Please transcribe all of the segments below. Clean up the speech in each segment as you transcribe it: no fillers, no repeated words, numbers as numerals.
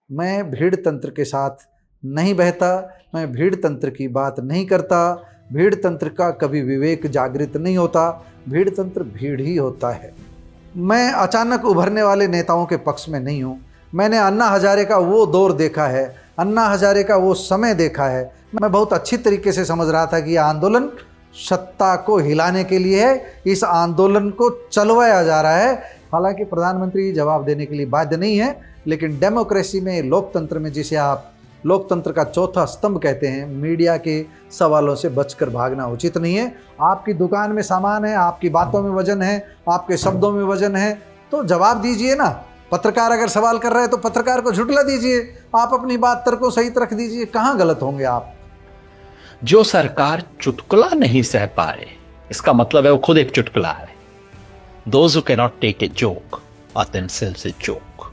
मैं भीड़ तंत्र के साथ नहीं बहता, मैं भीड़ तंत्र की बात नहीं करता, भीड़ तंत्र का कभी विवेक जागृत नहीं होता, भीड़ तंत्र भीड़ ही होता है। मैं अचानक उभरने वाले नेताओं के पक्ष में नहीं हूँ। मैंने अन्ना हजारे का वो दौर देखा है, अन्ना हजारे का वो समय देखा है। मैं बहुत अच्छी तरीके से समझ रहा था कि यह आंदोलन सत्ता को हिलाने के लिए है, इस आंदोलन को चलवाया जा रहा है। हालांकि प्रधानमंत्री जवाब देने के लिए बाध्य नहीं है, लेकिन डेमोक्रेसी में, लोकतंत्र में, जिसे आप लोकतंत्र का चौथा स्तंभ कहते हैं, मीडिया के सवालों से बचकर भागना उचित नहीं है। आपकी दुकान में सामान है, आपकी बातों में वजन है, आपके शब्दों में वजन है, तो जवाब दीजिए ना। पत्रकार अगर सवाल कर रहे हैं तो पत्रकार को झुठला दीजिए, आप अपनी बात तर्कों सहित रख दीजिए। कहाँ गलत होंगे आप? जो सरकार चुटकुला नहीं सह पाए, इसका मतलब है वो खुद एक चुटकुला है। Those who cannot take a joke are themselves a joke.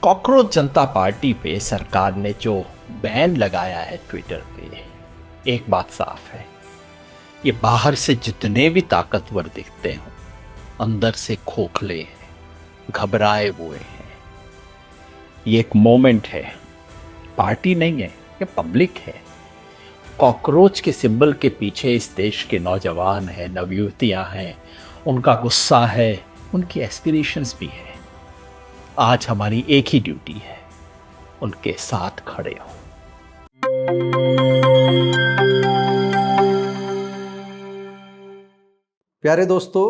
Cockroach Janata party पे सरकार ने जो बैन लगाया है ट्विटर पे, एक बात साफ है, ये बाहर से जितने भी ताकतवर दिखते हो, अंदर से खोखले हैं, घबराए हुए हैं। ये एक मोमेंट है, पार्टी नहीं है, ये पब्लिक है। कॉकरोच के सिंबल के पीछे इस देश के नौजवान हैं, नवयुवतियां हैं, उनका गुस्सा है, उनकी एस्पिरेशंस भी है। आज हमारी एक ही ड्यूटी है, उनके साथ खड़े हो। प्यारे दोस्तों,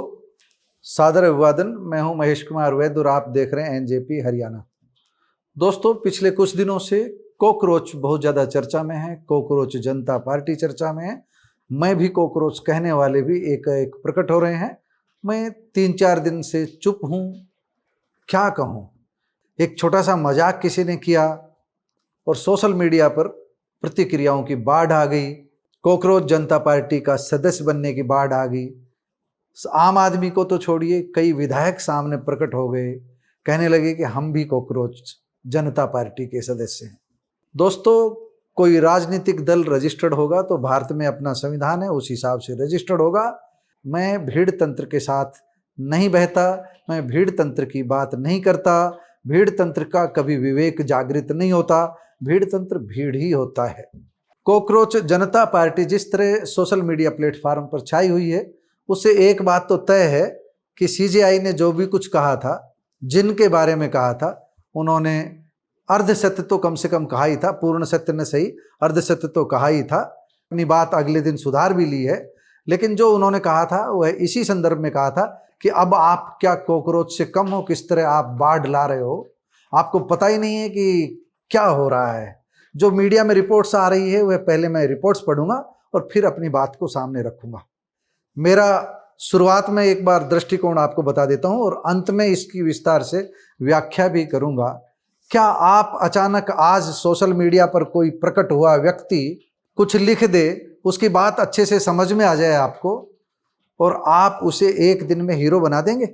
सादर अभिवादन। मैं हूं महेश कुमार वैद्य और आप देख रहे हैं एनजेपी हरियाणा। दोस्तों, पिछले कुछ दिनों से कॉकरोच बहुत ज़्यादा चर्चा में है, कॉकरोच जनता पार्टी चर्चा में है। मैं भी कॉकरोच कहने वाले भी एक एक प्रकट हो रहे हैं। मैं 3-4 दिन से चुप हूँ, क्या कहूँ। एक छोटा सा मजाक किसी ने किया और सोशल मीडिया पर प्रतिक्रियाओं की बाढ़ आ गई। कॉकरोच जनता पार्टी का सदस्य बनने की बाढ़ आ गई। आम आदमी को तो छोड़िए, कई विधायक सामने प्रकट हो गए, कहने लगे कि हम भी कॉकरोच जनता पार्टी के सदस्य हैं। दोस्तों, कोई राजनीतिक दल रजिस्टर्ड होगा तो भारत में अपना संविधान है, उस हिसाब से रजिस्टर्ड होगा। मैं भीड़ तंत्र के साथ नहीं बहता, मैं भीड़ तंत्र की बात नहीं करता, भीड़ तंत्र का कभी विवेक जागृत नहीं होता, भीड़ तंत्र भीड़ ही होता है। कॉकरोच जनता पार्टी जिस तरह सोशल मीडिया प्लेटफॉर्म पर छाई हुई है, उससे एक बात तो तय है कि सीजेआई ने जो भी कुछ कहा था, जिनके बारे में कहा था, उन्होंने अर्ध सत्य तो कम से कम कहा ही था, पूर्ण सत्य न सही, अर्ध सत्य तो कहा ही था। अपनी बात अगले दिन सुधार भी ली है, लेकिन जो उन्होंने कहा था वह इसी संदर्भ में कहा था कि अब आप क्या कॉकरोच से कम हो? किस तरह आप बाढ़ ला रहे हो? आपको पता ही नहीं है कि क्या हो रहा है। जो मीडिया में रिपोर्ट्स आ रही है वह पहले मैं रिपोर्ट्स पढ़ूंगा और फिर अपनी बात को सामने रखूंगा। मेरा शुरुआत में एक बार दृष्टिकोण आपको बता देता हूं और अंत में इसकी विस्तार से व्याख्या भी करूंगा। क्या आप अचानक आज सोशल मीडिया पर कोई प्रकट हुआ व्यक्ति कुछ लिख दे, उसकी बात अच्छे से समझ में आ जाए आपको, और आप उसे एक दिन में हीरो बना देंगे?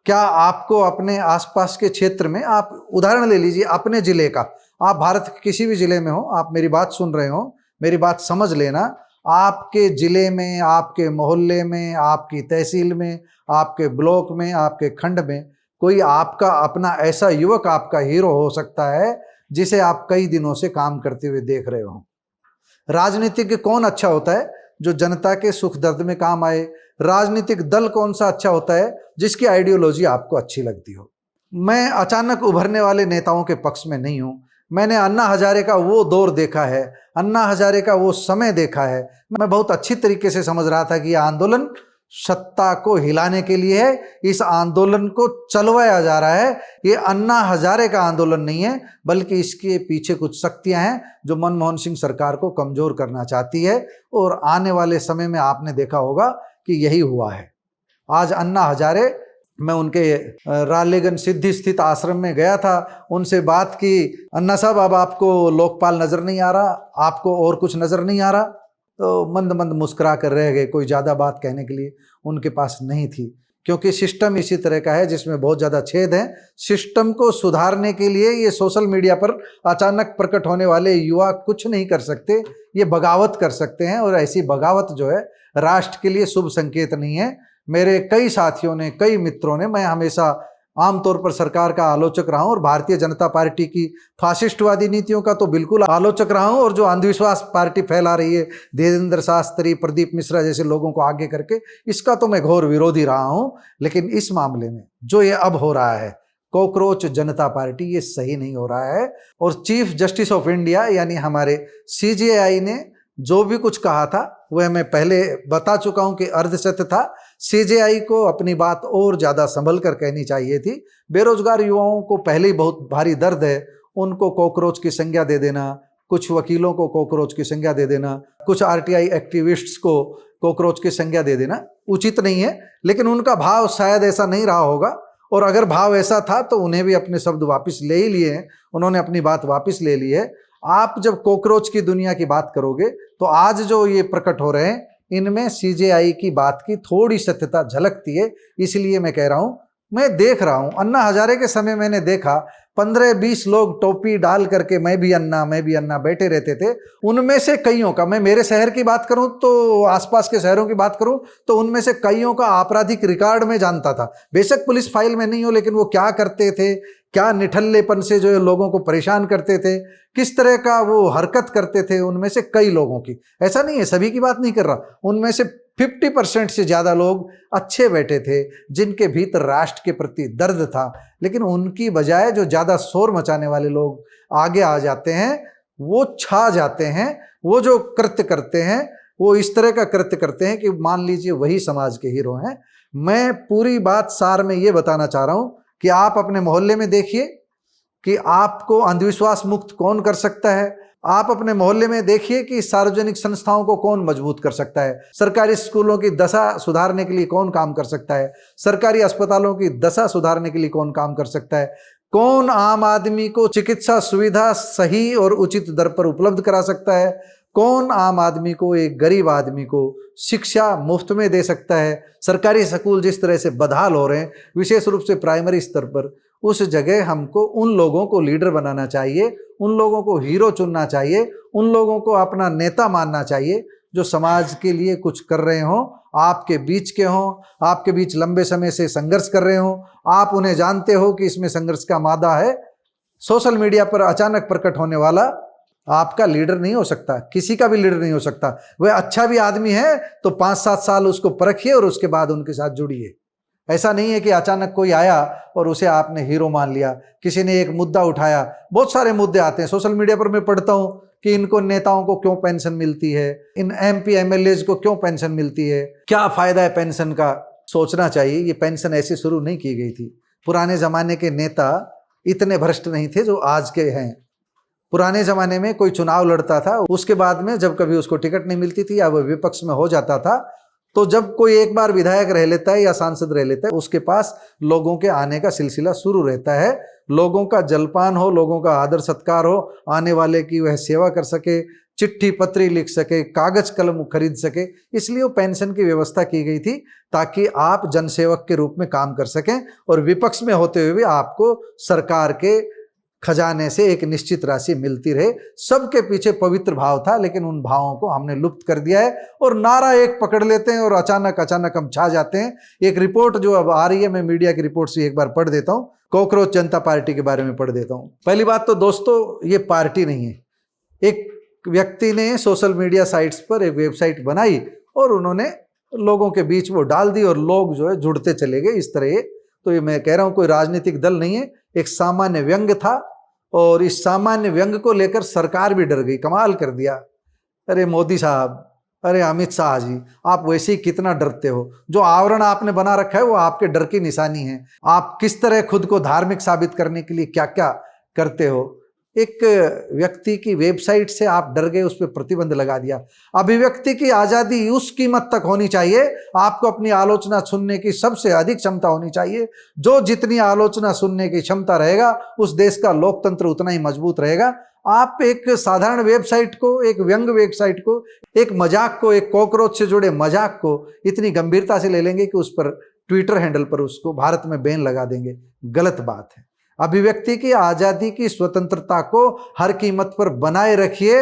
क्या आपको अपने आसपास के क्षेत्र में, आप उदाहरण ले लीजिए अपने जिले का, आप भारत के किसी भी जिले में हो, आप मेरी बात सुन रहे हो, मेरी बात समझ लेना। आपके जिले में, आपके मोहल्ले में, आपकी तहसील में, आपके ब्लॉक में, आपके खंड में कोई आपका अपना ऐसा युवक आपका हीरो हो सकता है जिसे आप कई दिनों से काम करते हुए देख रहे हो। राजनीतिज्ञ कौन अच्छा होता है? जो जनता के सुख दर्द में काम आए। राजनीतिक दल कौन सा अच्छा होता है? जिसकी आइडियोलॉजी आपको अच्छी लगती हो। मैं अचानक उभरने वाले नेताओं के पक्ष में नहीं हूँ। मैंने अन्ना हजारे का वो दौर देखा है, अन्ना हजारे का वो समय देखा है। मैं बहुत अच्छी तरीके से समझ रहा था कि यह आंदोलन सत्ता को हिलाने के लिए है, इस आंदोलन को चलवाया जा रहा है। ये अन्ना हजारे का आंदोलन नहीं है, बल्कि इसके पीछे कुछ शक्तियां हैं जो मनमोहन सिंह सरकार को कमजोर करना चाहती है। और आने वाले समय में आपने देखा होगा कि यही हुआ है। आज अन्ना हजारे, मैं उनके रालेगन सिद्धि स्थित आश्रम में गया था, उनसे बात की, अन्ना साहब अब आपको लोकपाल नजर नहीं आ रहा, आपको और कुछ नजर नहीं आ रहा? तो मंद मंद मुस्कुरा कर रह गए। कोई ज़्यादा बात कहने के लिए उनके पास नहीं थी, क्योंकि सिस्टम इसी तरह का है जिसमें बहुत ज़्यादा छेद हैं। सिस्टम को सुधारने के लिए ये सोशल मीडिया पर अचानक प्रकट होने वाले युवा कुछ नहीं कर सकते, ये बगावत कर सकते हैं। और ऐसी बगावत जो है राष्ट्र के लिए शुभ संकेत नहीं है। मेरे कई साथियों ने, कई मित्रों ने, मैं हमेशा आमतौर पर सरकार का आलोचक रहा हूं और भारतीय जनता पार्टी की फाशिस्टवादी नीतियों का तो बिल्कुल आलोचक रहा हूं, और जो अंधविश्वास पार्टी फैला रही है देवेंद्र शास्त्री, प्रदीप मिश्रा जैसे लोगों को आगे करके, इसका तो मैं घोर विरोधी रहा हूं। लेकिन इस मामले में जो ये अब हो रहा है कॉकरोच जनता पार्टी, ये सही नहीं हो रहा है। और चीफ जस्टिस ऑफ इंडिया यानी हमारे CJI ने जो भी कुछ कहा था वह मैं पहले बता चुका हूं कि अर्धसत्य था। CJI को अपनी बात और ज़्यादा संभल कर कहनी चाहिए थी। बेरोजगार युवाओं को पहले ही बहुत भारी दर्द है, उनको कॉकरोच की संज्ञा दे देना, कुछ वकीलों को कॉकरोच की संज्ञा दे देना, कुछ RTI एक्टिविस्ट्स को कॉकरोच की संज्ञा दे देना उचित नहीं है। लेकिन उनका भाव शायद ऐसा नहीं रहा होगा, और अगर भाव ऐसा था तो उन्हें भी अपने शब्द वापस ले ही लिए हैं, उन्होंने अपनी बात वापस ले ली है। आप जब कॉकरोच की दुनिया की बात करोगे तो आज जो ये प्रकट हो रहे हैं इनमें CJI की बात की थोड़ी सत्यता झलकती है। इसलिए मैं कह रहा हूं, मैं देख रहा हूं, अन्ना हजारे के समय मैंने देखा 15-20 लोग टोपी डाल करके मैं भी अन्ना बैठे रहते थे। उनमें से कईयों का, मैं मेरे शहर की बात करूं तो आसपास के शहरों की बात करूं तो उनमें से कईयों का आपराधिक रिकॉर्ड में जानता था। बेशक पुलिस फाइल में नहीं हो, लेकिन वो क्या करते थे, क्या निठल्लेपन से जो है लोगों को परेशान करते थे, किस तरह का वो हरकत करते थे, उनमें से कई लोगों की, ऐसा नहीं है सभी की बात नहीं कर रहा, उनमें से 50% से ज़्यादा लोग अच्छे बैठे थे जिनके भीतर राष्ट्र के प्रति दर्द था। लेकिन उनकी बजाय जो ज़्यादा शोर मचाने वाले लोग आगे आ जाते हैं, वो छा जाते हैं, वो जो कृत्य करते हैं वो इस तरह का कृत्य करते हैं कि मान लीजिए वही समाज के हीरो हैं। मैं पूरी बात सार में ये बताना चाह रहा हूँ कि आप अपने मोहल्ले में देखिए कि आपको अंधविश्वास मुक्त कौन कर सकता है। आप अपने मोहल्ले में देखिए कि सार्वजनिक संस्थाओं को कौन मजबूत कर सकता है, सरकारी स्कूलों की दशा सुधारने के लिए कौन काम कर सकता है, सरकारी अस्पतालों की दशा सुधारने के लिए कौन काम कर सकता है, कौन आम आदमी को चिकित्सा सुविधा सही और उचित दर पर उपलब्ध करा सकता है, कौन आम आदमी को, एक गरीब आदमी को शिक्षा मुफ्त में दे सकता है। सरकारी स्कूल जिस तरह से बदहाल हो रहे हैं, विशेष रूप से प्राइमरी स्तर पर, उस जगह हमको उन लोगों को लीडर बनाना चाहिए, उन लोगों को हीरो चुनना चाहिए, उन लोगों को अपना नेता मानना चाहिए जो समाज के लिए कुछ कर रहे हों, आपके बीच के हों, आपके बीच लंबे समय से संघर्ष कर रहे हों, आप उन्हें जानते हो कि इसमें संघर्ष का मादा है। सोशल मीडिया पर अचानक प्रकट होने वाला आपका लीडर नहीं हो सकता, किसी का भी लीडर नहीं हो सकता। वह अच्छा भी आदमी है तो 5-7 साल उसको परखिए और उसके बाद उनके साथ जुड़िए। ऐसा नहीं है कि अचानक कोई आया और उसे आपने हीरो मान लिया, किसी ने एक मुद्दा उठाया। बहुत सारे मुद्दे आते हैं सोशल मीडिया पर, मैं पढ़ता हूं कि इनको नेताओं को क्यों पेंशन मिलती है, इन MP MLAs को क्यों पेंशन मिलती है, क्या फायदा है पेंशन का। सोचना चाहिए ये पेंशन ऐसे शुरू नहीं की गई थी। पुराने जमाने के नेता इतने भ्रष्ट नहीं थे जो आज के हैं। पुराने जमाने में कोई चुनाव लड़ता था, उसके बाद में जब कभी उसको टिकट नहीं मिलती थी या वह विपक्ष में हो जाता था, तो जब कोई एक बार विधायक रह लेता है या सांसद रह लेता है, उसके पास लोगों के आने का सिलसिला शुरू रहता है। लोगों का जलपान हो, लोगों का आदर सत्कार हो, आने वाले की वह सेवा कर सके, चिट्ठी पत्री लिख सके, कागज कलम खरीद सके। इसलिए वो पेंशन की व्यवस्था की गई थी ताकि आप जनसेवक के रूप में काम कर सकें और विपक्ष में होते हुए भी आपको सरकार के खजाने से एक निश्चित राशि मिलती रहे। सबके पीछे पवित्र भाव था, लेकिन उन भावों को हमने लुप्त कर दिया है और नारा एक पकड़ लेते हैं और अचानक हम छा जाते हैं। एक रिपोर्ट जो अब आ रही है, मैं मीडिया की रिपोर्ट से एक बार पढ़ देता हूं, कॉकरोच जनता पार्टी के बारे में पढ़ देता हूं। पहली बात तो दोस्तों, ये पार्टी नहीं है। एक व्यक्ति ने सोशल मीडिया साइट्स पर एक वेबसाइट बनाई और उन्होंने लोगों के बीच वो डाल दी और लोग जो है जुड़ते चले गए इस तरह। तो ये मैं कह रहा हूं कोई राजनीतिक दल नहीं है, एक सामान्य व्यंग्य था और इस सामान्य व्यंग्य को लेकर सरकार भी डर गई। कमाल कर दिया। अरे मोदी साहब, अरे अमित शाह जी, आप वैसे ही कितना डरते हो। जो आवरण आपने बना रखा है वो आपके डर की निशानी है। आप किस तरह खुद को धार्मिक साबित करने के लिए क्या क्या करते हो। एक व्यक्ति की वेबसाइट से आप डर गए, उस पर प्रतिबंध लगा दिया। अभिव्यक्ति की आजादी उस कीमत तक होनी चाहिए, आपको अपनी आलोचना सुनने की सबसे अधिक क्षमता होनी चाहिए। जो जितनी आलोचना सुनने की क्षमता रहेगा, उस देश का लोकतंत्र उतना ही मजबूत रहेगा। आप एक साधारण वेबसाइट को, एक व्यंग्य वेबसाइट को, एक मजाक को, एक कॉकरोच से जुड़े मजाक को इतनी गंभीरता से ले लेंगे कि उस पर ट्विटर हैंडल पर उसको भारत में बैन लगा देंगे। गलत बात है। अभिव्यक्ति की आजादी की स्वतंत्रता को हर कीमत पर बनाए रखिए।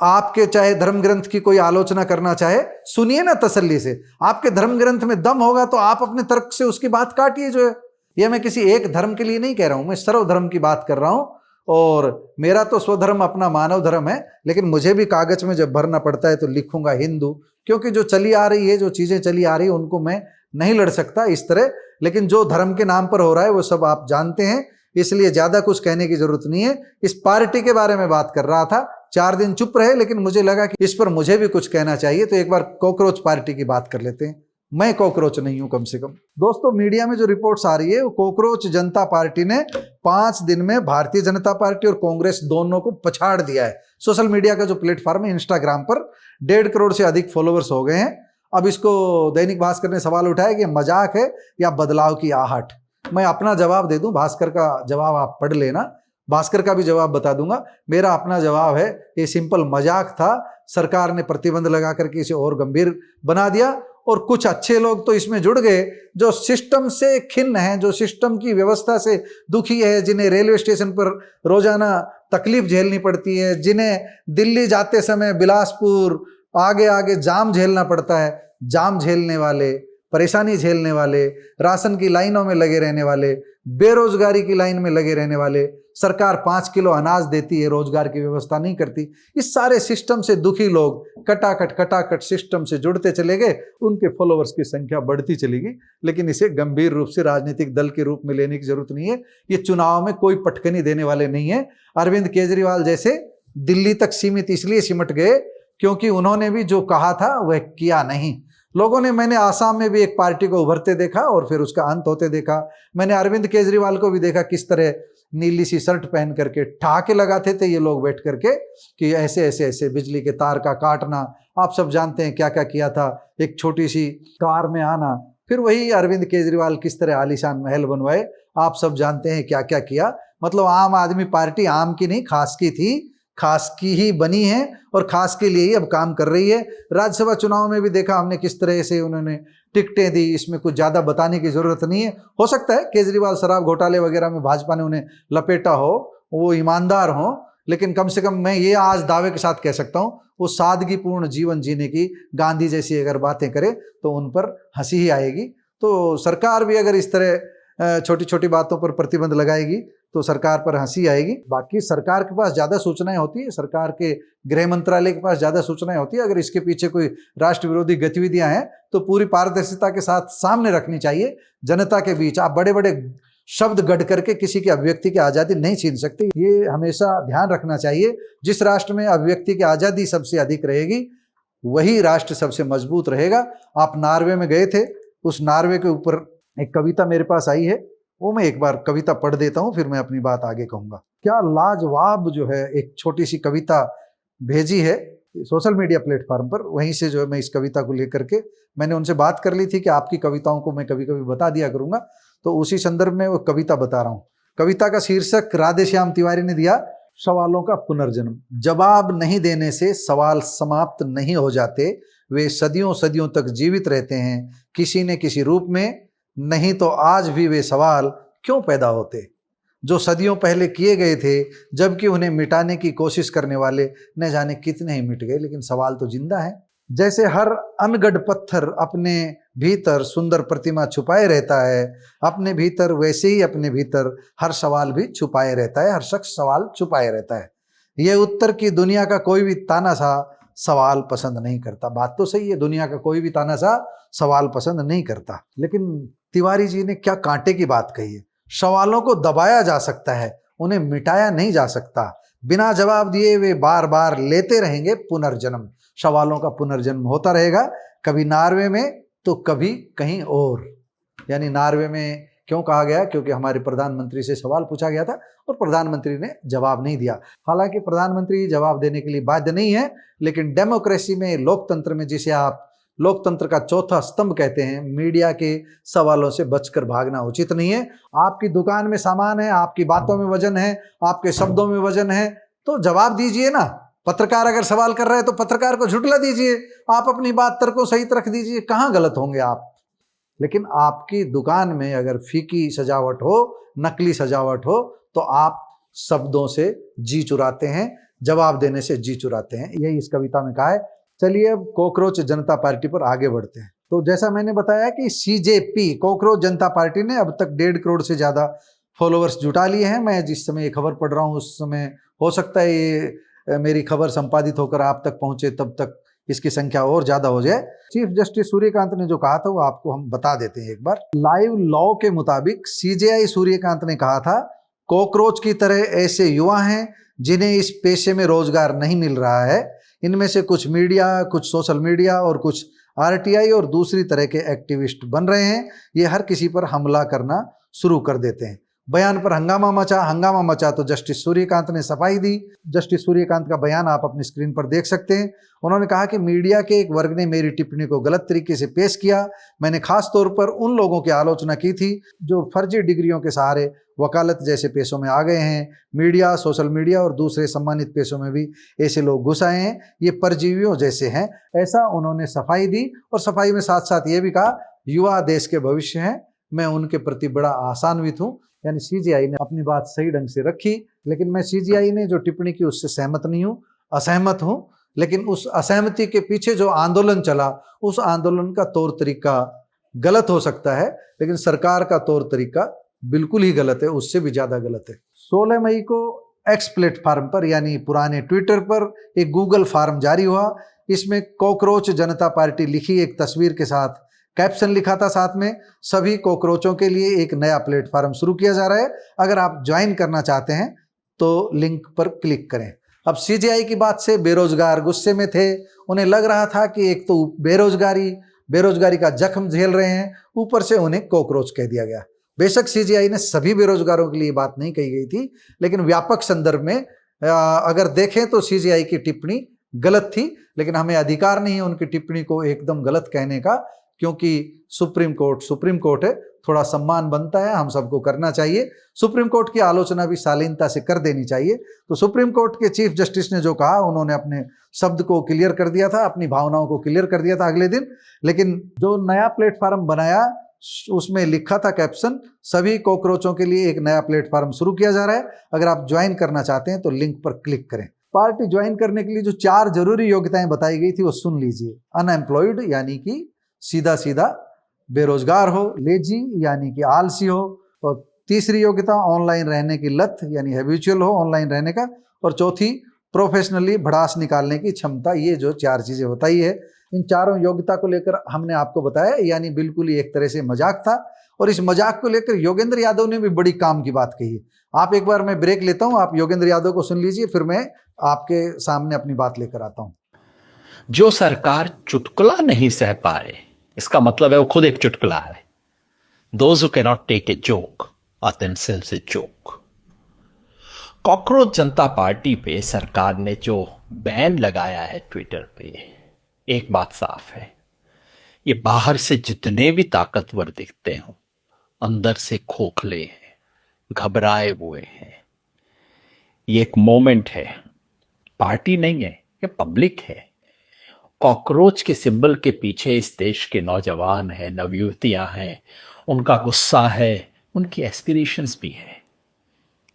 आपके चाहे धर्म ग्रंथ की कोई आलोचना करना चाहे, सुनिए ना तसल्ली से। आपके धर्म ग्रंथ में दम होगा तो आप अपने तर्क से उसकी बात काटिए। जो है ये मैं किसी एक धर्म के लिए नहीं कह रहा हूं, मैं सर्वधर्म की बात कर रहा हूं। और मेरा तो स्वधर्म अपना मानव धर्म है, लेकिन मुझे भी कागज में जब भरना पड़ता है तो लिखूंगा हिंदू, क्योंकि जो चली आ रही है, जो चीजें चली आ रही है उनको मैं नहीं लड़ सकता इस तरह। लेकिन जो धर्म के नाम पर हो रहा है वो सब आप जानते हैं, इसलिए ज्यादा कुछ कहने की जरूरत नहीं है। इस पार्टी के बारे में बात कर रहा था, 4 दिन चुप रहे, लेकिन मुझे लगा कि इस पर मुझे भी कुछ कहना चाहिए, तो एक बार कॉकरोच पार्टी की बात कर लेते हैं। मैं कॉकरोच नहीं हूं कम से कम। दोस्तों, मीडिया में जो रिपोर्ट्स आ रही है, वो कॉकरोच जनता पार्टी ने 5 दिन में भारतीय जनता पार्टी और कांग्रेस दोनों को पछाड़ दिया है। सोशल मीडिया का जो प्लेटफॉर्म है, इंस्टाग्राम पर 1.5 करोड़ से अधिक फॉलोअर्स हो गए हैं। अब इसको दैनिक भास्कर ने सवाल उठाया कि मजाक है या बदलाव की आहट। मैं अपना जवाब दे दूं, भास्कर का जवाब आप पढ़ लेना, भास्कर का भी जवाब बता दूंगा। मेरा अपना जवाब है, ये सिंपल मजाक था, सरकार ने प्रतिबंध लगा करके इसे और गंभीर बना दिया। और कुछ अच्छे लोग तो इसमें जुड़ गए जो सिस्टम से खिन्न हैं, जो सिस्टम की व्यवस्था से दुखी है, जिन्हें रेलवे स्टेशन पर रोजाना तकलीफ झेलनी पड़ती है, जिन्हें दिल्ली जाते समय बिलासपुर आगे आगे जाम झेलना पड़ता है, जाम झेलने वाले, परेशानी झेलने वाले, राशन की लाइनों में लगे रहने वाले, बेरोजगारी की लाइन में लगे रहने वाले, सरकार 5 किलो अनाज देती है, रोजगार की व्यवस्था नहीं करती, इस सारे सिस्टम से दुखी लोग कटाकट सिस्टम से जुड़ते चले गए, उनके फॉलोअर्स की संख्या बढ़ती चली गई। लेकिन इसे गंभीर रूप से राजनीतिक दल के रूप में लेने की जरूरत नहीं है। ये चुनाव में कोई पटकनी देने वाले नहीं है। अरविंद केजरीवाल जैसे दिल्ली तक सीमित इसलिए सिमट गए क्योंकि उन्होंने भी जो कहा था वह किया नहीं। लोगों ने, मैंने आसाम में भी एक पार्टी को उभरते देखा और फिर उसका अंत होते देखा। मैंने अरविंद केजरीवाल को भी देखा किस तरह नीली सी शर्ट पहन करके ठहाके लगाते थे ये लोग बैठ करके कि ऐसे ऐसे ऐसे बिजली के तार का काटना, आप सब जानते हैं क्या क्या किया था, एक छोटी सी कार में आना, फिर वही अरविंद केजरीवाल किस तरह आलीशान महल बनवाए, आप सब जानते हैं क्या क्या किया। मतलब आम आदमी पार्टी आम की नहीं खास की थी, खास की ही बनी है और खास के लिए ही अब काम कर रही है। राज्यसभा चुनाव में भी देखा हमने किस तरह से उन्होंने टिकटें दी, इसमें कुछ ज़्यादा बताने की ज़रूरत नहीं है। हो सकता है केजरीवाल शराब घोटाले वगैरह में भाजपा ने उन्हें लपेटा हो, वो ईमानदार हो, लेकिन कम से कम मैं ये आज दावे के साथ कह सकता हूँ वो सादगीपूर्ण जीवन जीने की गांधी जैसी अगर बातें करे तो उन पर हंसी ही आएगी। तो सरकार भी अगर इस तरह छोटी छोटी बातों पर प्रतिबंध लगाएगी तो सरकार पर हंसी आएगी। बाकी सरकार के पास ज़्यादा सूचनाएं होती है, सरकार के गृह मंत्रालय के पास ज़्यादा सूचनाएं होती है। अगर इसके पीछे कोई राष्ट्र विरोधी गतिविधियां हैं तो पूरी पारदर्शिता के साथ सामने रखनी चाहिए जनता के बीच। आप बड़े बड़े शब्द गढ़ करके किसी की अभिव्यक्ति की आज़ादी नहीं छीन सकते, ये हमेशा ध्यान रखना चाहिए। जिस राष्ट्र में अभिव्यक्ति की आज़ादी सबसे अधिक रहेगी वही राष्ट्र सबसे मजबूत रहेगा। आप नॉर्वे में गए थे, उस नॉर्वे के ऊपर एक कविता मेरे पास आई है, वो मैं एक बार कविता पढ़ देता हूँ, फिर मैं अपनी बात आगे कहूँगा। क्या लाजवाब जो है एक छोटी सी कविता भेजी है सोशल मीडिया प्लेटफॉर्म पर, वहीं से जो है मैं इस कविता को लेकर के, मैंने उनसे बात कर ली थी कि आपकी कविताओं को मैं कभी कभी बता दिया करूँगा, तो उसी संदर्भ में वो कविता बता रहा हूँ। कविता का शीर्षक राधेश्याम तिवारी ने दिया, सवालों का पुनर्जन्म। जवाब नहीं देने से सवाल समाप्त नहीं हो जाते, वे सदियों सदियों तक जीवित रहते हैं किसी न किसी रूप में, नहीं तो आज भी वे सवाल क्यों पैदा होते जो सदियों पहले किए गए थे, जबकि उन्हें मिटाने की कोशिश करने वाले न जाने कितने ही मिट गए, लेकिन सवाल तो जिंदा है। जैसे हर अनगढ़ पत्थर अपने भीतर सुंदर प्रतिमा छुपाए रहता है, अपने भीतर वैसे ही अपने भीतर हर सवाल भी छुपाए रहता है, हर शख्स सवाल छुपाए रहता है। यह उत्तर की दुनिया का कोई भी तानाशाह सवाल पसंद नहीं करता। बात तो सही है, दुनिया का कोई भी तानाशाह सवाल पसंद नहीं करता, लेकिन तिवारी जी ने क्या कांटे की बात कही है। सवालों को दबाया जा सकता है, उन्हें मिटाया नहीं जा सकता। बिना जवाब दिए वे बार बार लेते रहेंगे पुनर्जन्म। सवालों का पुनर्जन्म होता रहेगा, कभी नॉर्वे में तो कभी कहीं और। यानी नॉर्वे में क्यों कहा गया, क्योंकि हमारे प्रधानमंत्री से सवाल पूछा गया था और प्रधानमंत्री ने जवाब नहीं दिया। हालांकि प्रधानमंत्री जवाब देने के लिए बाध्य नहीं है, लेकिन डेमोक्रेसी में, लोकतंत्र में, जिसे आप लोकतंत्र का चौथा स्तंभ कहते हैं, मीडिया के सवालों से बचकर भागना उचित नहीं है। आपकी दुकान में सामान है, आपकी बातों में वजन है, आपके शब्दों में वजन है, तो जवाब दीजिए ना। पत्रकार अगर सवाल कर रहे हैं तो पत्रकार को झुठला दीजिए, आप अपनी बात तर्कों सहित रख दीजिए, कहाँ गलत होंगे आप। लेकिन आपकी दुकान में अगर फीकी सजावट हो, नकली सजावट हो, तो आप शब्दों से जी चुराते हैं, जवाब देने से जी चुराते हैं। यही इस कविता में कहा है। चलिए अब कॉकरोच जनता पार्टी पर आगे बढ़ते हैं। तो जैसा मैंने बताया कि सीजेपी कॉकरोच जनता पार्टी ने अब तक 1.5 करोड़ से ज़्यादा फॉलोअर्स जुटा लिए हैं। मैं जिस समय ये खबर पढ़ रहा हूँ उस समय हो सकता है ये मेरी खबर संपादित होकर आप तक पहुँचे तब तक इसकी संख्या और ज़्यादा हो जाए। चीफ जस्टिस सूर्यकांत ने जो कहा था वो आपको हम बता देते हैं एक बार। लाइव लॉ के मुताबिक सीजेआई सूर्यकांत ने कहा था, कॉकरोच की तरह ऐसे युवा हैं जिन्हें इस पेशे में रोजगार नहीं मिल रहा है। इनमें से कुछ मीडिया, कुछ सोशल मीडिया और कुछ आरटीआई और दूसरी तरह के एक्टिविस्ट बन रहे हैं। ये हर किसी पर हमला करना शुरू कर देते हैं। बयान पर हंगामा मचा तो जस्टिस सूर्यकांत ने सफाई दी। जस्टिस सूर्यकांत का बयान आप अपनी स्क्रीन पर देख सकते हैं। उन्होंने कहा कि मीडिया के एक वर्ग ने मेरी टिप्पणी को गलत तरीके से पेश किया। मैंने खास तौर पर उन लोगों की आलोचना की थी जो फर्जी डिग्रियों के सहारे वकालत जैसे पेशों में आ गए हैं। मीडिया, सोशल मीडिया और दूसरे सम्मानित पेशों में भी ऐसे लोग घुस आए हैं। ये परजीवियों जैसे हैं, ऐसा उन्होंने सफाई दी। और सफाई में साथ साथ ये भी कहा, युवा देश के भविष्य हैं, मैं उनके प्रति बड़ा आशान्वित हूँ। यानी सीजीआई ने अपनी बात सही ढंग से रखी, लेकिन मैं सीजीआई ने जो टिप्पणी की उससे सहमत नहीं हूँ, असहमत हूँ। लेकिन उस असहमति के पीछे जो आंदोलन चला, उस आंदोलन का तौर तरीका गलत हो सकता है, लेकिन सरकार का तौर तरीका बिल्कुल ही गलत है, उससे भी ज्यादा गलत है। 16 मई को एक्स प्लेटफॉर्म पर यानी पुराने ट्विटर पर एक गूगल फॉर्म जारी हुआ। इसमें कॉकरोच जनता पार्टी लिखी एक तस्वीर के साथ कैप्शन लिखा था, साथ में सभी कॉकरोचों के लिए एक नया प्लेटफॉर्म शुरू किया जा रहा है, अगर आप ज्वाइन करना चाहते हैं तो लिंक पर क्लिक करें। अब सीजीआई की बात से बेरोजगार गुस्से में थे। उन्हें लग रहा था कि एक तो बेरोजगारी का जख्म झेल रहे हैं, ऊपर से उन्हें कॉकरोच कह दिया गया। बेशक सीजीआई ने सभी बेरोजगारों के लिए बात नहीं कही गई थी, लेकिन व्यापक संदर्भ में अगर देखें तो सीजीआई की टिप्पणी गलत थी। लेकिन हमें अधिकार नहीं है उनकी टिप्पणी को एकदम गलत कहने का, क्योंकि सुप्रीम कोर्ट है, थोड़ा सम्मान बनता है, हम सबको करना चाहिए। सुप्रीम कोर्ट की आलोचना भी शालीनता से कर देनी चाहिए। तो सुप्रीम कोर्ट के चीफ जस्टिस ने जो कहा, उन्होंने अपने शब्द को क्लियर कर दिया था, अपनी भावनाओं को क्लियर कर दिया था अगले दिन। लेकिन जो नया प्लेटफॉर्म बनाया उसमें लिखा था कैप्शन, सभी कॉकरोचों के लिए एक नया प्लेटफॉर्म शुरू किया जा रहा है, अगर आप ज्वाइन करना चाहते हैं तो लिंक पर क्लिक करें। पार्टी ज्वाइन करने के लिए जो 4 जरूरी योग्यताएं बताई गई थी वो सुन लीजिए। अनएम्प्लॉयड यानी कि सीधा बेरोजगार हो, लेजी यानी कि आलसी हो, और तीसरी योग्यता ऑनलाइन रहने की लत यानी हैबिचुअल हो ऑनलाइन रहने का, और चौथी प्रोफेशनली भड़ास निकालने की क्षमता। ये जो 4 चीजें बताई है, इन चारों योग्यता को लेकर हमने आपको बताया, यानी बिल्कुल ही एक तरह से मजाक था। और इस मजाक को लेकर योगेंद्र यादव ने भी बड़ी काम की बात कही। आप एक बार, मैं ब्रेक लेता हूं, आप योगेंद्र यादव को सुन लीजिए, फिर मैं आपके सामने अपनी बात लेकर आता हूं। जो सरकार चुटकुला नहीं सह पाए, इसका मतलब है वो खुद एक चुटकुला है। Those who cannot take a joke are themselves a joke. Cockroach Janata party पे सरकार ने जो बैन लगाया है ट्विटर पे, एक बात साफ है, ये बाहर से जितने भी ताकतवर दिखते हों, अंदर से खोखले हैं, घबराए हुए हैं। ये एक मोमेंट है, पार्टी नहीं है, ये पब्लिक है। कॉकरोच के सिंबल के पीछे इस देश के नौजवान हैं, नवयुवतियां हैं, उनका गुस्सा है, उनकी एस्पिरेशंस भी है।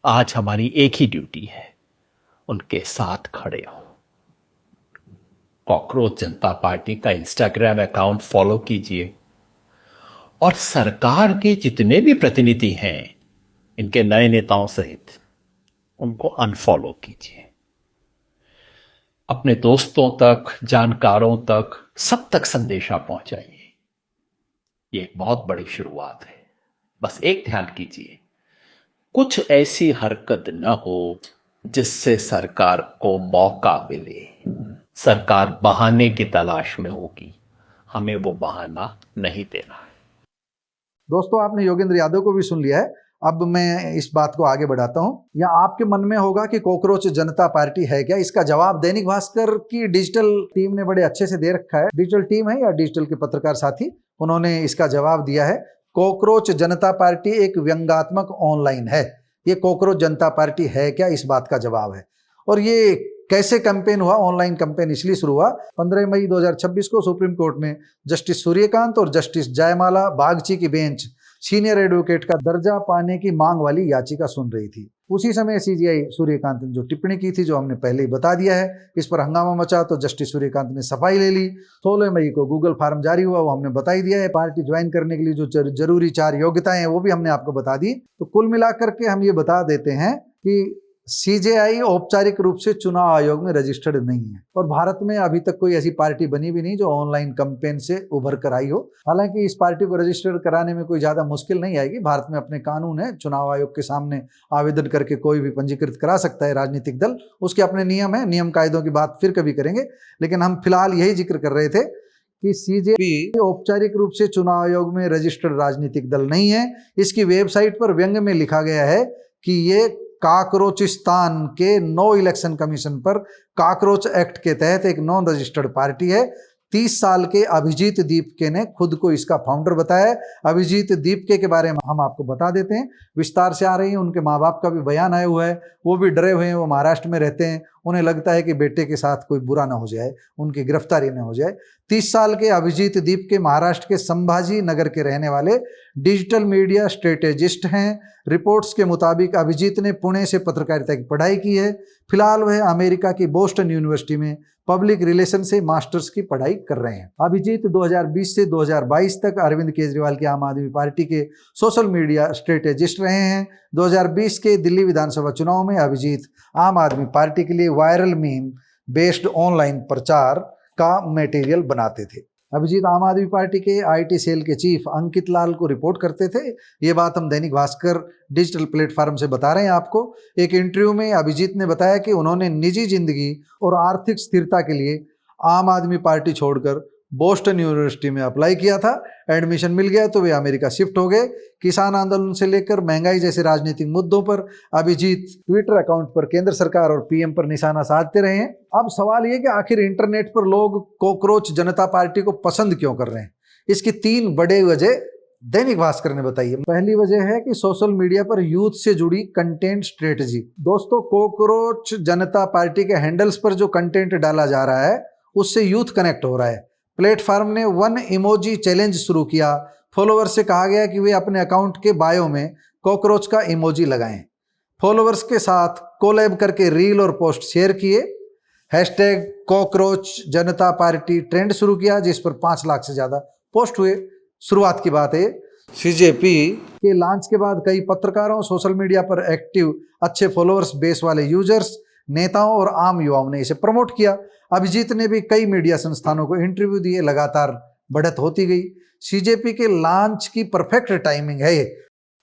आज हमारी एक ही ड्यूटी है, उनके साथ खड़े हो। कॉकरोच जनता पार्टी का इंस्टाग्राम अकाउंट फॉलो कीजिए, और सरकार के जितने भी प्रतिनिधि हैं, इनके नए नेताओं सहित, उनको अनफॉलो कीजिए। अपने दोस्तों तक, जानकारों तक, सब तक संदेशा पहुंचाइए। ये एक बहुत बड़ी शुरुआत है। बस एक ध्यान कीजिए, कुछ ऐसी हरकत न हो जिससे सरकार को मौका मिले। सरकार बहाने की तलाश में होगी, हमें वो बहाना नहीं देना है। दोस्तों, आपने योगेंद्र यादव को भी सुन लिया है। अब मैं इस बात को आगे बढ़ाता हूं। या आपके मन में होगा कि कॉकरोच जनता पार्टी है क्या? इसका जवाब दैनिक भास्कर की डिजिटल टीम ने बड़े अच्छे से दे रखा है। डिजिटल टीम है या डिजिटल के पत्रकार साथी, उन्होंने इसका जवाब दिया है। कॉकरोच जनता पार्टी एक व्यंग्यात्मक ऑनलाइन है। ये कॉकरोच जनता पार्टी है क्या, इस बात का जवाब है। और ये कैसे कैंपेन हुआ? ऑनलाइन कैंपेन इसलिए शुरू हुआ, 15 मई 2026 को सुप्रीम कोर्ट में जस्टिस सूर्यकांत और जस्टिस जयमाला बागची की बेंच सीनियर एडवोकेट का दर्जा पाने की मांग वाली याचिका सुन रही थी। उसी समय सीजेआई सूर्यकांत ने जो टिप्पणी की थी, जो हमने पहले ही बता दिया है, इस पर हंगामा मचा तो जस्टिस सूर्यकांत ने सफाई ले ली। 16 मई को गूगल फॉर्म जारी हुआ, वो हमने बता ही दिया है। पार्टी ज्वाइन करने के लिए जो जरूरी 4 योग्यताएं हैं वो भी हमने आपको बता दी। तो कुल मिलाकर के हम ये बता देते हैं कि सीजेआई औपचारिक रूप से चुनाव आयोग में रजिस्टर्ड नहीं है, और भारत में अभी तक कोई ऐसी पार्टी बनी भी नहीं जो ऑनलाइन कैंपेन से उभर कर आई हो। हालांकि इस पार्टी को रजिस्टर्ड कराने में कोई ज्यादा मुश्किल नहीं आएगी। भारत में अपने कानून है, चुनाव आयोग के सामने आवेदन करके कोई भी पंजीकृत करा सकता है राजनीतिक दल, उसके अपने नियम है। नियम कायदों की बात फिर कभी करेंगे, लेकिन हम फिलहाल यही जिक्र कर रहे थे कि सीजेआई औपचारिक रूप से चुनाव आयोग में रजिस्टर्ड राजनीतिक दल नहीं है। इसकी वेबसाइट पर व्यंग्य में लिखा गया है कि ये काकरोचिस्तान के नो इलेक्शन कमीशन पर काकरोच एक्ट के तहत एक नॉन रजिस्टर्ड पार्टी है। 30 साल के अभिजीत दीपके ने खुद को इसका फाउंडर बताया। अभिजीत दीपके के बारे में हम आपको बता देते हैं, विस्तार से आ रही है। उनके माँ बाप का भी बयान आया हुआ है, वो भी डरे हुए हैं। वो महाराष्ट्र में रहते हैं, उन्हें लगता है कि बेटे के साथ कोई बुरा ना हो जाए, उनकी गिरफ्तारी न हो जाए। 30 साल के अभिजीत दीपके महाराष्ट्र के संभाजी नगर के रहने वाले डिजिटल मीडिया स्ट्रेटेजिस्ट हैं। रिपोर्ट्स के मुताबिक अभिजीत ने पुणे से पत्रकारिता की पढ़ाई की है। फिलहाल वह अमेरिका की बोस्टन यूनिवर्सिटी में पब्लिक रिलेशन से मास्टर्स की पढ़ाई कर रहे हैं। अभिजीत 2020 से 2022 तक अरविंद केजरीवाल की आम आदमी पार्टी के सोशल मीडिया स्ट्रेटेजिस्ट रहे हैं। 2020 के दिल्ली विधानसभा चुनाव में अभिजीत आम आदमी पार्टी के लिए वायरल मीम बेस्ड ऑनलाइन प्रचार का मटेरियल बनाते थे। अभिजीत आम आदमी पार्टी के आईटी सेल के चीफ अंकित लाल को रिपोर्ट करते थे। ये बात हम दैनिक भास्कर डिजिटल प्लेटफॉर्म से बता रहे हैं आपको। एक इंटरव्यू में अभिजीत ने बताया कि उन्होंने निजी जिंदगी और आर्थिक स्थिरता के लिए आम आदमी पार्टी छोड़कर बोस्टन यूनिवर्सिटी में अप्लाई किया था। एडमिशन मिल गया तो वे अमेरिका शिफ्ट हो गए। किसान आंदोलन से लेकर महंगाई जैसे राजनीतिक मुद्दों पर अभिजीत ट्विटर अकाउंट पर केंद्र सरकार और पीएम पर निशाना साधते रहे हैं। अब सवाल ये कि आखिर इंटरनेट पर लोग कॉकरोच जनता पार्टी को पसंद क्यों कर रहे हैं? इसकी 3 बड़े वजह दैनिक भास्कर ने बताई है। पहली वजह है कि सोशल मीडिया पर यूथ से जुड़ी कंटेंट स्ट्रेटजी। दोस्तों, कॉकरोच जनता पार्टी के हैंडल्स पर जो कंटेंट डाला जा रहा है उससे यूथ कनेक्ट हो रहा है। प्लेटफॉर्म ने 1 इमोजी चैलेंज शुरू किया। फॉलोअर्स से कहा गया कि वे अपने अकाउंट के बायो में कॉकरोच का इमोजी लगाएं। फॉलोअर्स के साथ कोलैब करके रील और पोस्ट शेयर किए। हैशटैग कॉकरोच जनता पार्टी ट्रेंड शुरू किया, जिस पर 5 लाख से ज़्यादा पोस्ट हुए। शुरुआत की बात है। सीजेपी के लॉन्च के बाद कई पत्रकारों, सोशल मीडिया पर एक्टिव अच्छे फॉलोअर्स बेस वाले यूजर्स, नेताओं और आम युवाओं ने इसे प्रमोट किया। अभिजीत ने भी कई मीडिया संस्थानों को इंटरव्यू दिए। लगातार बढ़त होती गई। सीजेपी के लॉन्च की परफेक्ट टाइमिंग है ये,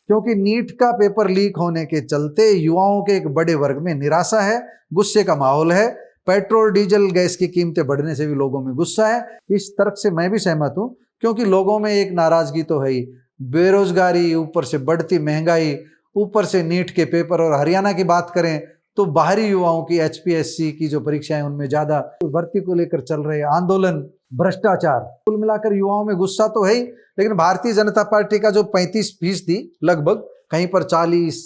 क्योंकि नीट का पेपर लीक होने के चलते युवाओं के एक बड़े वर्ग में निराशा है, गुस्से का माहौल है। पेट्रोल डीजल गैस की कीमतें बढ़ने से भी लोगों में गुस्सा है। इस तर्क से मैं भी सहमत हूं, क्योंकि लोगों में एक नाराजगी तो है ही। बेरोजगारी, ऊपर से बढ़ती महंगाई, ऊपर से नीट के पेपर। और हरियाणा की बात करें तो बाहरी युवाओं की एचपीएससी की जो परीक्षाएं उनमें ज्यादा भर्ती को लेकर चल रहे आंदोलन, भ्रष्टाचार, कुल मिलाकर युवाओं में गुस्सा तो है ही। लेकिन भारतीय जनता पार्टी का जो 35% लगभग, कहीं पर 40,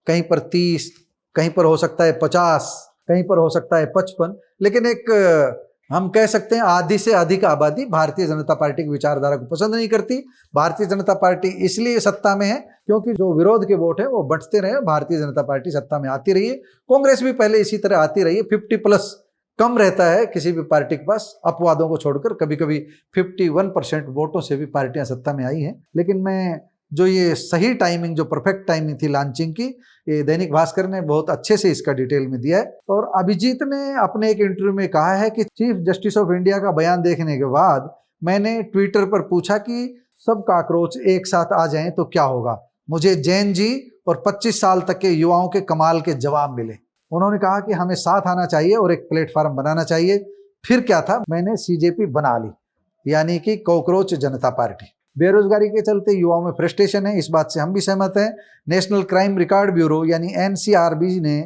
कहीं पर 30, कहीं पर हो सकता है 50, कहीं पर हो सकता है 55, लेकिन एक हम कह सकते हैं आधी से अधिक आबादी भारतीय जनता पार्टी की विचारधारा को पसंद नहीं करती। भारतीय जनता पार्टी इसलिए सत्ता में है क्योंकि जो विरोध के वोट है वो बढ़ते रहे। भारतीय जनता पार्टी सत्ता में आती रही है। कांग्रेस भी पहले इसी तरह आती रही है। 50+ कम रहता है किसी भी पार्टी के पास, अपवादों को छोड़कर। कभी कभी 51% वोटों से भी पार्टियां सत्ता में आई हैं। लेकिन मैं जो ये सही टाइमिंग, जो परफेक्ट टाइमिंग थी लॉन्चिंग की, ये दैनिक भास्कर ने बहुत अच्छे से इसका डिटेल में दिया है। और अभिजीत ने अपने एक इंटरव्यू में कहा है कि चीफ जस्टिस ऑफ इंडिया का बयान देखने के बाद मैंने ट्विटर पर पूछा कि सब कॉकरोच एक साथ आ जाएं तो क्या होगा। मुझे जैन जी और 25 साल तक के युवाओं के कमाल के जवाब मिले। उन्होंने कहा कि हमें साथ आना चाहिए और एक प्लेटफॉर्म बनाना चाहिए। फिर क्या था, मैंने सीजेपी बना ली, यानी कि कॉकरोच जनता पार्टी। बेरोजगारी के चलते युवाओं में फ्रस्ट्रेशन है, इस बात से हम भी सहमत हैं। नेशनल क्राइम रिकॉर्ड ब्यूरो यानी एनसीआरबी ने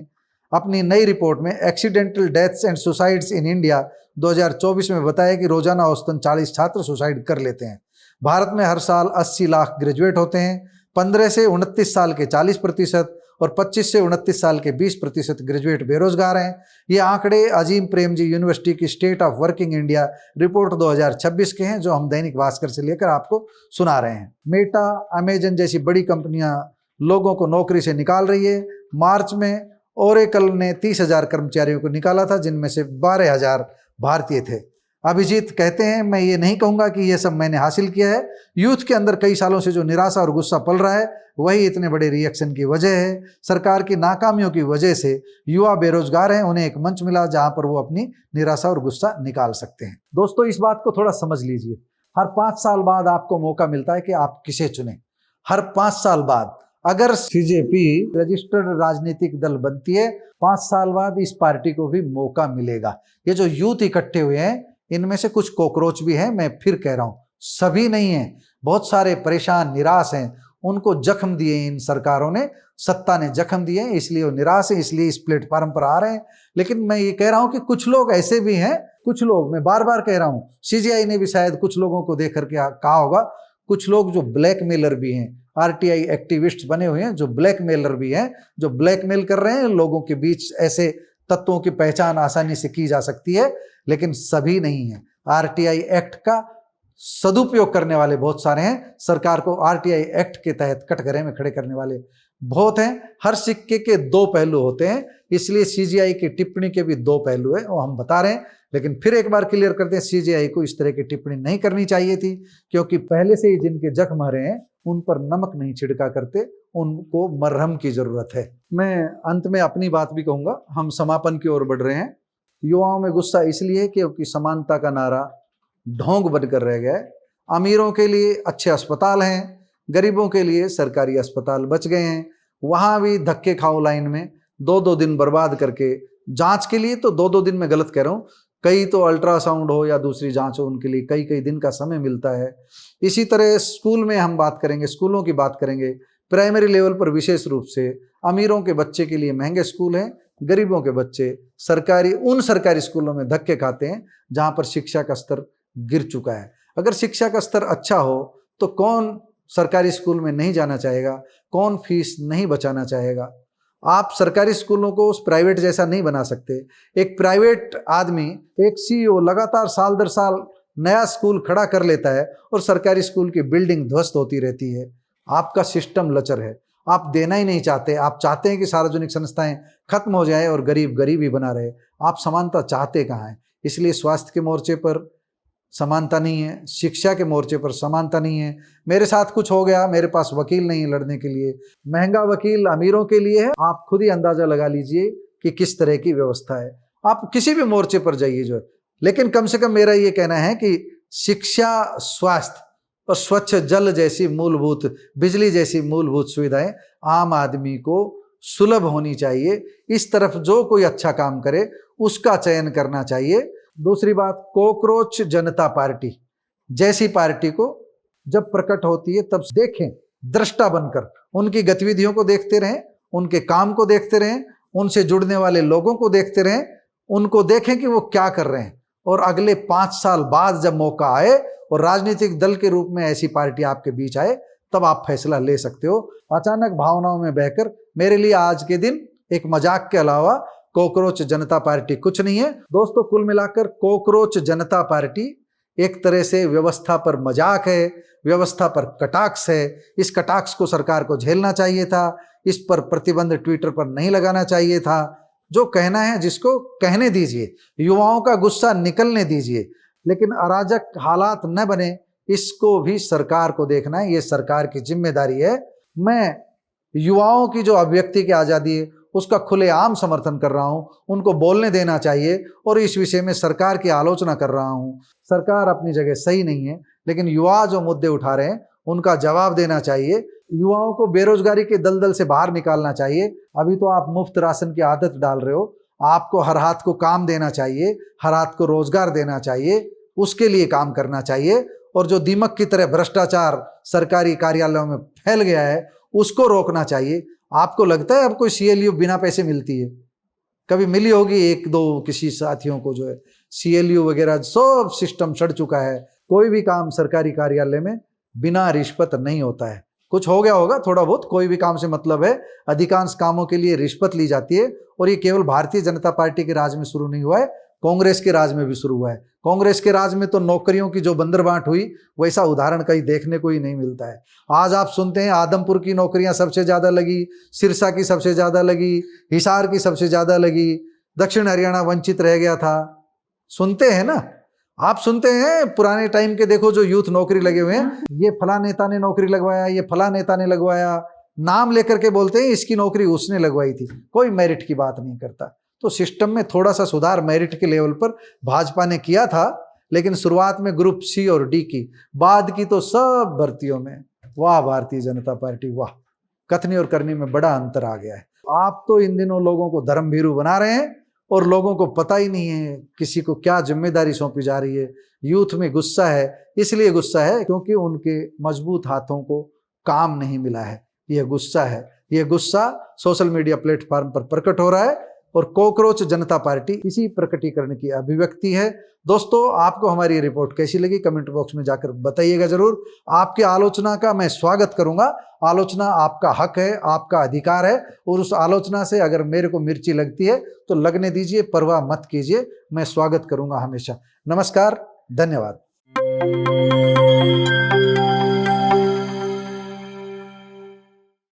अपनी नई रिपोर्ट में accidental deaths and suicides in India 2024 में बताया कि रोजाना औसतन 40 छात्र सुसाइड कर लेते हैं। भारत में हर साल 80 लाख ग्रेजुएट होते हैं। 15 से 29 साल के 40% और 25 से 29 साल के 20% ग्रेजुएट बेरोजगार हैं। ये आंकड़े अजीम प्रेमजी यूनिवर्सिटी की state of working India report 2026 के हैं, जो हम दैनिक भास्कर से लेकर आपको सुना रहे हैं। मेटा, अमेजन जैसी बड़ी कंपनियां लोगों को नौकरी से निकाल रही है। मार्च में ओरेकल ने 30,000 कर्मचारियों को निकाला था, जिनमें से 12,000 भारतीय थे। अभिजीत कहते हैं, मैं ये नहीं कहूँगा कि ये सब मैंने हासिल किया है। यूथ के अंदर कई सालों से जो निराशा और गुस्सा पल रहा है, वही इतने बड़े रिएक्शन की वजह है। सरकार की नाकामियों की वजह से युवा बेरोजगार हैं, उन्हें एक मंच मिला जहां पर वो अपनी निराशा और गुस्सा निकाल सकते हैं। दोस्तों, इस बात को थोड़ा समझ लीजिए। हर 5 साल बाद आपको मौका मिलता है कि आप किसे चुनें। हर 5 साल बाद अगर सीजेपी रजिस्टर्ड राजनीतिक दल बनती है, 5 साल बाद इस पार्टी को भी मौका मिलेगा। ये जो यूथ इकट्ठे हुए हैं, इनमें से कुछ कॉकरोच भी हैं, मैं फिर कह रहा हूं, सभी नहीं हैं। बहुत सारे परेशान निराश हैं, उनको जख्म दिए इन सरकारों ने, सत्ता ने जख्म दिए, इसलिए वो निराश है, इसलिए इस प्लेटफॉर्म पर आ रहे हैं। लेकिन मैं ये कह रहा हूं कि कुछ लोग ऐसे भी हैं, कुछ लोग, मैं बार बार कह रहा हूं, सीजीआई ने भी शायद कुछ लोगों को देख करके कहा होगा, कुछ लोग जो ब्लैकमेलर भी हैं, आरटीआई एक्टिविस्ट बने हुए हैं, जो ब्लैकमेलर भी हैं, जो ब्लैकमेल कर रहे हैं लोगों के बीच। ऐसे तत्वों की पहचान आसानी से की जा सकती है, लेकिन सभी नहीं है। आरटीआई एक्ट का सदुपयोग करने वाले बहुत सारे हैं, सरकार को आरटीआई एक्ट के तहत कटघरे में खड़े करने वाले बहुत हैं। हर सिक्के के 2 पहलू होते हैं, इसलिए सीजीआई की टिप्पणी के भी 2 पहलू है, वो हम बता रहे हैं। लेकिन फिर एक बार क्लियर करते हैं, सीजीआई को इस तरह की टिप्पणी नहीं करनी चाहिए थी, क्योंकि पहले से ही जिनके जख्म हरे हैं उन पर नमक नहीं छिड़का करते, उनको मरहम की जरूरत है। मैं अंत में अपनी बात भी कहूंगा, हम समापन की ओर बढ़ रहे हैं। युवाओं में गुस्सा इसलिए क्योंकि समानता का नारा ढोंग बनकर रह गया है। अमीरों के लिए अच्छे अस्पताल हैं, गरीबों के लिए सरकारी अस्पताल बच गए हैं। वहाँ भी धक्के खाओ लाइन में, 2-2 दिन बर्बाद करके, जांच के लिए तो 2-2 दिन में गलत कह रहा हूँ, कई तो अल्ट्रासाउंड हो या दूसरी जांच हो, उनके लिए कई कई दिन का समय मिलता है। इसी तरह स्कूल में हम बात करेंगे, स्कूलों की बात करेंगे, प्राइमरी लेवल पर विशेष रूप से अमीरों के बच्चे के लिए महंगे स्कूल हैं, गरीबों के बच्चे उन सरकारी स्कूलों में धक्के खाते हैं जहां पर शिक्षा का स्तर गिर चुका है। अगर शिक्षा का स्तर अच्छा हो तो कौन सरकारी स्कूल में नहीं जाना चाहेगा, कौन फीस नहीं बचाना चाहेगा। आप सरकारी स्कूलों को उस प्राइवेट जैसा नहीं बना सकते। एक प्राइवेट आदमी, एक सीईओ लगातार साल दर साल नया स्कूल खड़ा कर लेता है और सरकारी स्कूल की बिल्डिंग ध्वस्त होती रहती है। आपका सिस्टम लचर है, आप देना ही नहीं चाहते। आप चाहते हैं कि सार्वजनिक संस्थाएं खत्म हो जाए और गरीब गरीब ही बना रहे। आप समानता चाहते कहाँ हैं? इसलिए स्वास्थ्य के मोर्चे पर समानता नहीं है, शिक्षा के मोर्चे पर समानता नहीं है। मेरे साथ कुछ हो गया, मेरे पास वकील नहीं है लड़ने के लिए, महंगा वकील अमीरों के लिए है। आप खुद ही अंदाजा लगा लीजिए कि किस तरह की व्यवस्था है। आप किसी भी मोर्चे पर जाइए जो है, लेकिन कम से कम मेरा ये कहना है कि शिक्षा, स्वास्थ्य और स्वच्छ जल जैसी मूलभूत, बिजली जैसी मूलभूत सुविधाएं आम आदमी को सुलभ होनी चाहिए। इस तरफ जो कोई अच्छा काम करे उसका चयन करना चाहिए। दूसरी बात, कॉकरोच जनता पार्टी जैसी पार्टी को जब प्रकट होती है तब देखें, दृष्टा बनकर उनकी गतिविधियों को देखते रहें, उनके काम को देखते रहें, उनसे जुड़ने वाले लोगों को देखते रहें, उनको देखें कि वो क्या कर रहे हैं। और अगले 5 साल बाद जब मौका आए और राजनीतिक दल के रूप में ऐसी पार्टी आपके बीच आए, तब आप फैसला ले सकते हो। अचानक भावनाओं में बहकर, मेरे लिए आज के दिन एक मजाक के अलावा कॉकरोच जनता पार्टी कुछ नहीं है। दोस्तों, कुल मिलाकर कॉकरोच जनता पार्टी एक तरह से व्यवस्था पर मजाक है, व्यवस्था पर कटाक्ष है। इस कटाक्ष को सरकार को झेलना चाहिए था, इस पर प्रतिबंध ट्विटर पर नहीं लगाना चाहिए था। जो कहना है जिसको कहने दीजिए, युवाओं का गुस्सा निकलने दीजिए, लेकिन अराजक हालात न बने, इसको भी सरकार को देखना है। ये सरकार की जिम्मेदारी है। मैं युवाओं की जो अभिव्यक्ति की आज़ादी है उसका खुलेआम समर्थन कर रहा हूं, उनको बोलने देना चाहिए। और इस विषय में सरकार की आलोचना कर रहा हूं। सरकार अपनी जगह सही नहीं है, लेकिन युवा जो मुद्दे उठा रहे हैं उनका जवाब देना चाहिए। युवाओं को बेरोजगारी के दलदल से बाहर निकालना चाहिए। अभी तो आप मुफ्त राशन की आदत डाल रहे हो, आपको हर हाथ को काम देना चाहिए, हर हाथ को रोजगार देना चाहिए, उसके लिए काम करना चाहिए। और जो दीमक की तरह भ्रष्टाचार सरकारी कार्यालयों में फैल गया है उसको रोकना चाहिए। आपको लगता है अब कोई सीएलयू बिना पैसे मिलती है? कभी मिली होगी 1-2 किसी साथियों को जो है सीएलयू वगैरह, सब सिस्टम सड़ चुका है। कोई भी काम सरकारी कार्यालय में बिना रिश्वत नहीं होता है। कुछ हो गया होगा थोड़ा बहुत, कोई भी काम से मतलब है, अधिकांश कामों के लिए रिश्वत ली जाती है। और ये केवल भारतीय जनता पार्टी के राज में शुरू नहीं हुआ है, कांग्रेस के राज में भी शुरू हुआ है। कांग्रेस के राज में तो नौकरियों की जो बंदरबांट हुई वैसा उदाहरण कहीं देखने को ही नहीं मिलता है। आज आप सुनते हैं आदमपुर की नौकरियां सबसे ज्यादा लगी, सिरसा की सबसे ज्यादा लगी, हिसार की सबसे ज्यादा लगी, दक्षिण हरियाणा वंचित रह गया था। सुनते हैं ना, आप सुनते हैं पुराने टाइम के, देखो जो यूथ नौकरी लगे हुए हैं, ये फला नेता ने नौकरी लगवाया, ये फला नेता ने लगवाया, नाम लेकर के बोलते हैं इसकी नौकरी उसने लगवाई थी, कोई मेरिट की बात नहीं करता। तो सिस्टम में थोड़ा सा सुधार मेरिट के लेवल पर भाजपा ने किया था, लेकिन शुरुआत में ग्रुप सी और डी की, बाद की तो सब भर्तियों में वाह भारतीय जनता पार्टी वाह, कथनी और करनी में बड़ा अंतर आ गया है। आप तो इन दिनों लोगों को धर्मभीरू बना रहे हैं और लोगों को पता ही नहीं है किसी को क्या जिम्मेदारी सौंपी जा रही है। यूथ में गुस्सा है, इसलिए गुस्सा है क्योंकि उनके मजबूत हाथों को काम नहीं मिला है। यह गुस्सा है, यह गुस्सा सोशल मीडिया प्लेटफॉर्म पर प्रकट हो रहा है और कॉकरोच जनता पार्टी इसी प्रकटीकरण की अभिव्यक्ति है। दोस्तों, आपको हमारी रिपोर्ट कैसी लगी कमेंट बॉक्स में जाकर बताइएगा जरूर। आपकी आलोचना का मैं स्वागत करूंगा। आलोचना आपका हक है, आपका अधिकार है, और उस आलोचना से अगर मेरे को मिर्ची लगती है तो लगने दीजिए, परवाह मत कीजिए, मैं स्वागत करूंगा हमेशा। नमस्कार, धन्यवाद।